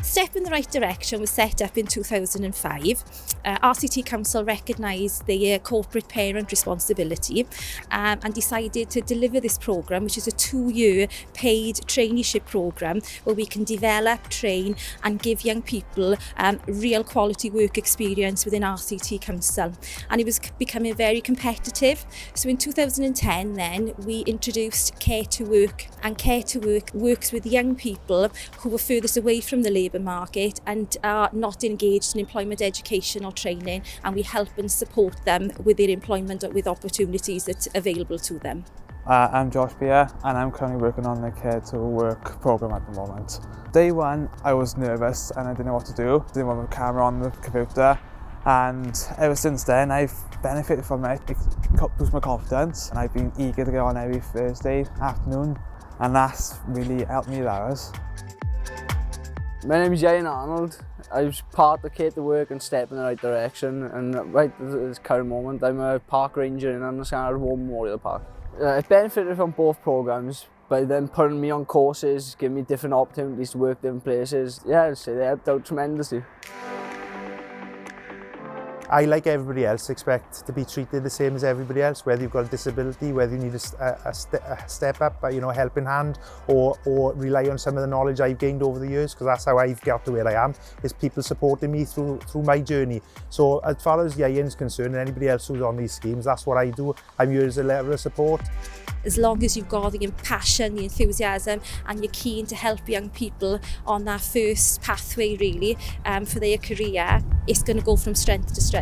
Step in the Right Direction was set up in 2005. RCT Council recognised their corporate parent responsibility and decided to deliver this programme, which is a 2-year paid traineeship programme where we can develop, train and give young people real quality work experience within RCT Council. And it was becoming very competitive. So in 2010 then we introduced Care2Work, and Care2Work works with young people who are furthest away from the labour market and are not engaged in employment education or training, and we help and support them with their employment with opportunities that's available to them. I'm Josh Beer and I'm currently working on the Care2Work programme at the moment. Day one I was nervous and I didn't know what to do, didn't want the camera on the computer, and ever since then I've benefited from it. It boosts my confidence and I've been eager to go on every Thursday afternoon, and that's really helped me with hours. My name is Arnold. I was part of Care2Work and Step in the Right Direction, and right at this current moment I'm a park ranger in the War Memorial Park. I benefited from both programmes by them putting me on courses, giving me different opportunities to work different places. Yeah, I'd say they helped out tremendously. I, like everybody else, expect to be treated the same as everybody else, whether you've got a disability, whether you need a step up, a helping hand, or rely on some of the knowledge I've gained over the years, because that's how I've got to where I am, is people supporting me through my journey. So as far as Ian's concerned and anybody else who's on these schemes, that's what I do. I'm here as a level of support. As long as you've got the passion, the enthusiasm, and you're keen to help young people on that first pathway really for their career, it's going to go from strength to strength.